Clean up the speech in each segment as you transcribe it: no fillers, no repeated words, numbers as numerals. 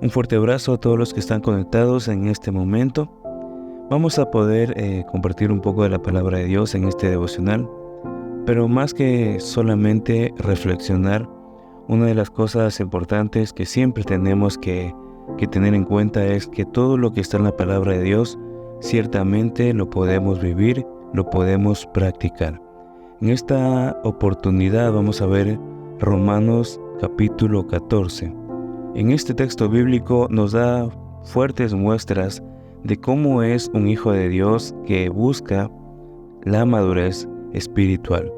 Un fuerte abrazo a todos los que están conectados en este momento. Vamos a poder compartir un poco de la palabra de Dios en este devocional, pero más que solamente reflexionar, una de las cosas importantes que siempre tenemos que tener en cuenta es que todo lo que está en la palabra de Dios, ciertamente lo podemos vivir, lo podemos practicar. En esta oportunidad vamos a ver Romanos capítulo 14. En este texto bíblico nos da fuertes muestras de cómo es un hijo de Dios que busca la madurez espiritual.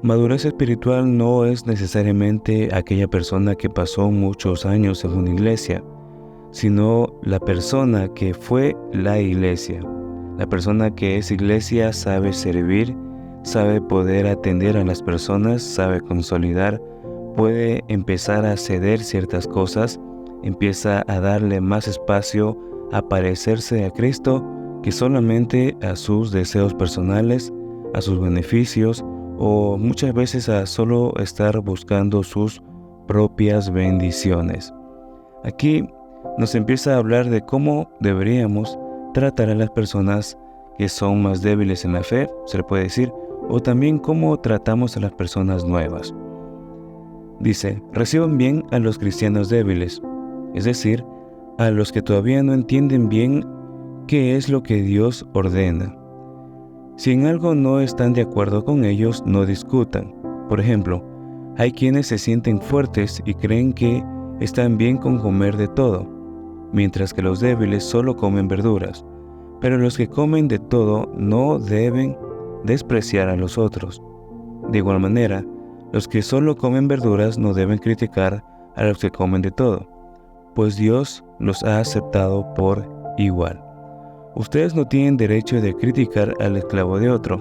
Madurez espiritual no es necesariamente aquella persona que pasó muchos años en una iglesia, sino la persona que fue la iglesia. La persona que es iglesia sabe servir, sabe poder atender a las personas, sabe consolidar, puede empezar a ceder ciertas cosas, empieza a darle más espacio a parecerse a Cristo que solamente a sus deseos personales, a sus beneficios o muchas veces a solo estar buscando sus propias bendiciones. Aquí nos empieza a hablar de cómo deberíamos tratar a las personas que son más débiles en la fe, se le puede decir, o también cómo tratamos a las personas nuevas. Dice, reciban bien a los cristianos débiles, es decir, a los que todavía no entienden bien qué es lo que Dios ordena. Si en algo no están de acuerdo con ellos, no discutan. Por ejemplo, hay quienes se sienten fuertes y creen que están bien con comer de todo, mientras que los débiles solo comen verduras. Pero los que comen de todo no deben despreciar a los otros. De igual manera, los que solo comen verduras no deben criticar a los que comen de todo, pues Dios los ha aceptado por igual. Ustedes no tienen derecho de criticar al esclavo de otro.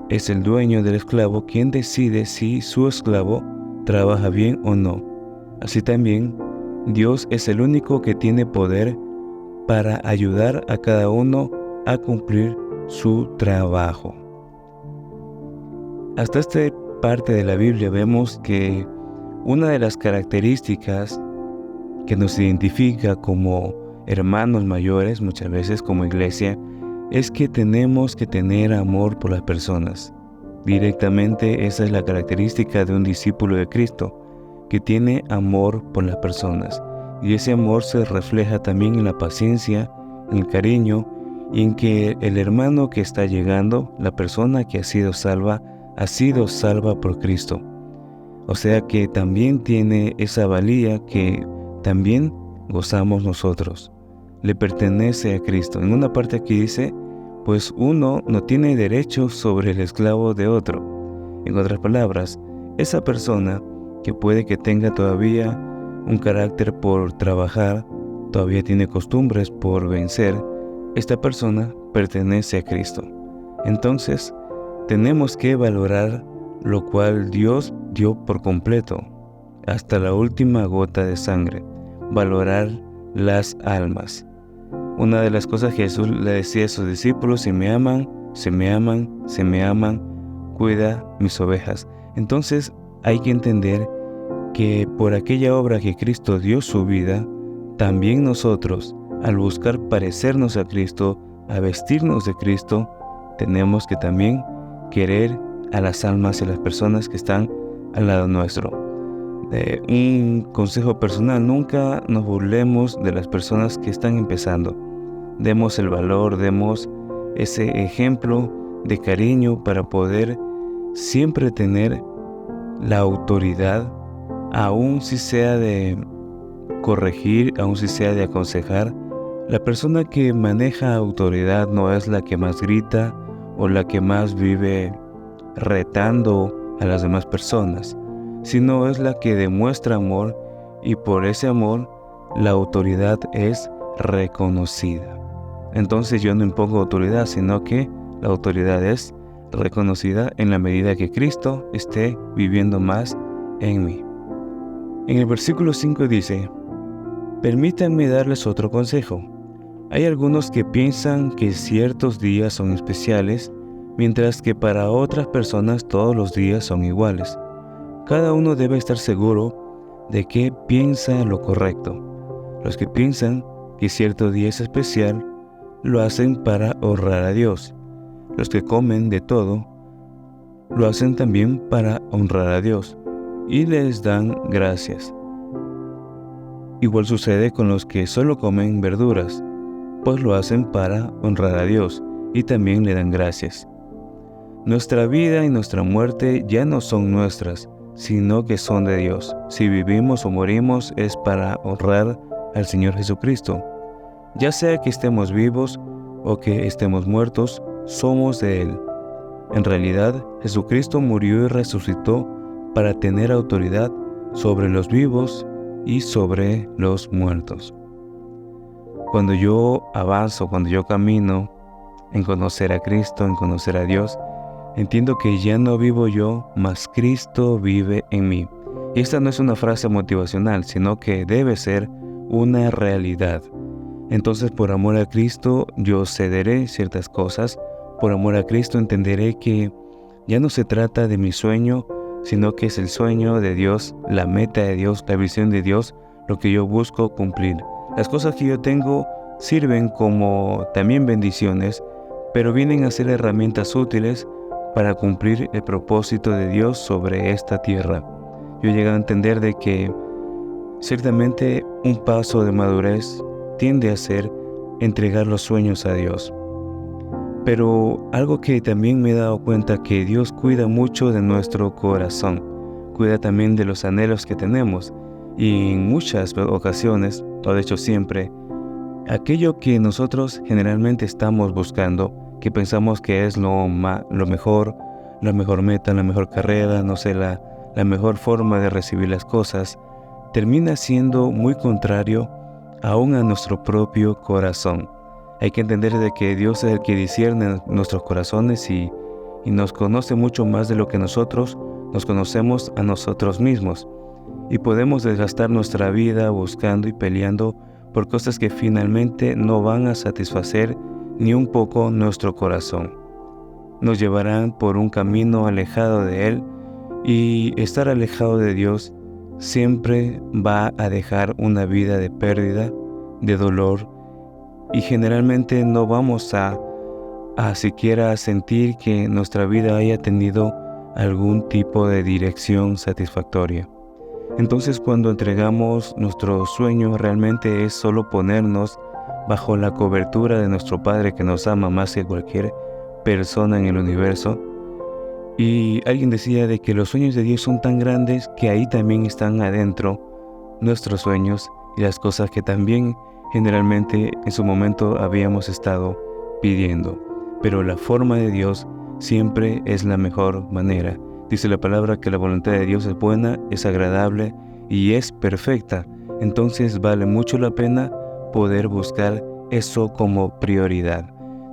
Es el dueño del esclavo quien decide si su esclavo trabaja bien o no. Así también, Dios es el único que tiene poder para ayudar a cada uno a cumplir su trabajo. Hasta esta parte de la Biblia vemos que una de las características que nos identifica como hermanos mayores, muchas veces como iglesia, es que tenemos que tener amor por las personas. Directamente esa es la característica de un discípulo de Cristo, que tiene amor por las personas. Y ese amor se refleja también en la paciencia, en el cariño y en que el hermano que está llegando, la persona que ha sido salva por Cristo. O sea que también tiene esa valía que también gozamos nosotros. Le pertenece a Cristo. En una parte aquí dice, pues uno no tiene derecho sobre el esclavo de otro. En otras palabras, esa persona que puede que tenga todavía un carácter por trabajar, todavía tiene costumbres por vencer, esta persona pertenece a Cristo. Entonces, tenemos que valorar lo cual Dios dio por completo, hasta la última gota de sangre, valorar las almas. Una de las cosas que Jesús le decía a sus discípulos, si me aman, cuida mis ovejas. Entonces hay que entender que por aquella obra que Cristo dio su vida, también nosotros, al buscar parecernos a Cristo, a vestirnos de Cristo, tenemos que también querer a las almas y a las personas que están al lado nuestro. Un consejo personal, nunca nos burlemos de las personas que están empezando. Demos el valor, demos ese ejemplo de cariño para poder siempre tener la autoridad, aun si sea de corregir, aun si sea de aconsejar. La persona que maneja autoridad no es la que más grita o la que más vive retando a las demás personas, sino es la que demuestra amor, y por ese amor la autoridad es reconocida. Entonces yo no impongo autoridad, sino que la autoridad es reconocida en la medida que Cristo esté viviendo más en mí. En el versículo 5 dice, permítanme darles otro consejo. Hay algunos que piensan que ciertos días son especiales, mientras que para otras personas todos los días son iguales. Cada uno debe estar seguro de que piensa lo correcto. Los que piensan que cierto día es especial, lo hacen para honrar a Dios. Los que comen de todo, lo hacen también para honrar a Dios y les dan gracias. Igual sucede con los que solo comen verduras, pues lo hacen para honrar a Dios y también le dan gracias. Nuestra vida y nuestra muerte ya no son nuestras, sino que son de Dios. Si vivimos o morimos es para honrar al Señor Jesucristo. Ya sea que estemos vivos o que estemos muertos, somos de Él. En realidad, Jesucristo murió y resucitó para tener autoridad sobre los vivos y sobre los muertos. Cuando yo avanzo, cuando yo camino en conocer a Cristo, en conocer a Dios, entiendo que ya no vivo yo, mas Cristo vive en mí. Y esta no es una frase motivacional, sino que debe ser una realidad. Entonces, por amor a Cristo, yo cederé ciertas cosas. Por amor a Cristo entenderé que ya no se trata de mi sueño, sino que es el sueño de Dios, la meta de Dios, la visión de Dios, lo que yo busco cumplir. Las cosas que yo tengo sirven como también bendiciones, pero vienen a ser herramientas útiles para cumplir el propósito de Dios sobre esta tierra. Yo he llegado a entender de que ciertamente un paso de madurez tiende a ser entregar los sueños a Dios. Pero algo que también me he dado cuenta que Dios cuida mucho de nuestro corazón, cuida también de los anhelos que tenemos y en muchas ocasiones, o de hecho siempre, aquello que nosotros generalmente estamos buscando, que pensamos que es lo mejor, la mejor meta, la mejor carrera, no sé, la mejor forma de recibir las cosas, termina siendo muy contrario aún a nuestro propio corazón. Hay que entender de que Dios es el que discierne nuestros corazones y nos conoce mucho más de lo que nosotros nos conocemos a nosotros mismos. Y podemos desgastar nuestra vida buscando y peleando por cosas que finalmente no van a satisfacer ni un poco nuestro corazón. Nos llevarán por un camino alejado de Él, y estar alejado de Dios siempre va a dejar una vida de pérdida, de dolor, y generalmente no vamos a siquiera sentir que nuestra vida haya tenido algún tipo de dirección satisfactoria. Entonces, cuando entregamos nuestro sueño, realmente es solo ponernos bajo la cobertura de nuestro Padre, que nos ama más que cualquier persona en el universo. Y alguien decía de que los sueños de Dios son tan grandes que ahí también están adentro nuestros sueños y las cosas que también generalmente en su momento habíamos estado pidiendo. Pero la forma de Dios siempre es la mejor manera. Dice la palabra que la voluntad de Dios es buena, es agradable y es perfecta. Entonces vale mucho la pena poder buscar eso como prioridad.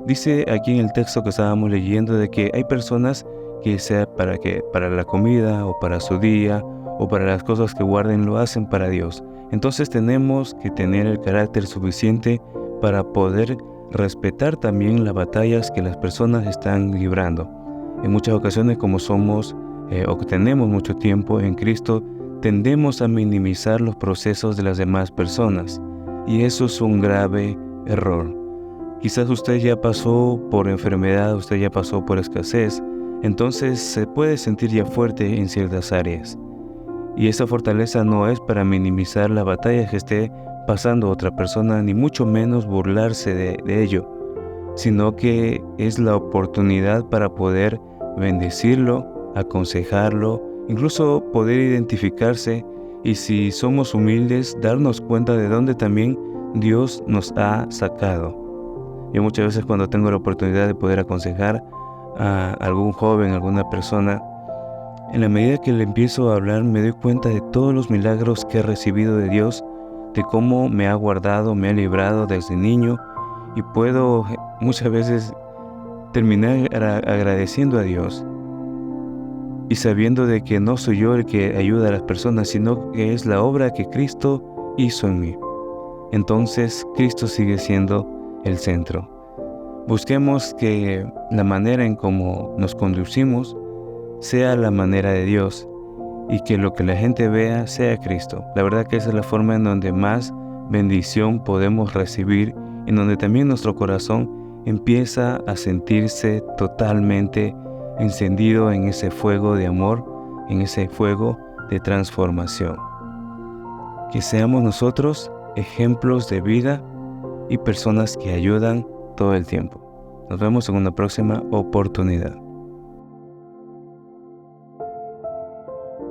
Dice aquí en el texto que estábamos leyendo de que hay personas que sea para la comida o para su día o para las cosas que guarden lo hacen para Dios. Entonces tenemos que tener el carácter suficiente para poder respetar también las batallas que las personas están librando. En muchas ocasiones, como somos o que tenemos mucho tiempo en Cristo, tendemos a minimizar los procesos de las demás personas, y eso es un grave error. Quizás usted ya pasó por enfermedad, usted ya pasó por escasez, entonces se puede sentir ya fuerte en ciertas áreas. Y esa fortaleza no es para minimizar la batalla que esté pasando otra persona, ni mucho menos burlarse de ello, sino que es la oportunidad para poder bendecirlo, aconsejarlo, incluso poder identificarse, y si somos humildes, darnos cuenta de dónde también Dios nos ha sacado. Yo muchas veces, cuando tengo la oportunidad de poder aconsejar a algún joven, a alguna persona, en la medida que le empiezo a hablar, me doy cuenta de todos los milagros que he recibido de Dios, de cómo me ha guardado, me ha librado desde niño, y puedo muchas veces terminar agradeciendo a Dios y sabiendo de que no soy yo el que ayuda a las personas, sino que es la obra que Cristo hizo en mí. Entonces, Cristo sigue siendo el centro. Busquemos que la manera en cómo nos conducimos sea la manera de Dios, y que lo que la gente vea sea Cristo. La verdad que esa es la forma en donde más bendición podemos recibir, en donde también nuestro corazón empieza a sentirse totalmente encendido en ese fuego de amor, en ese fuego de transformación. Que seamos nosotros ejemplos de vida y personas que ayudan todo el tiempo. Nos vemos en una próxima oportunidad.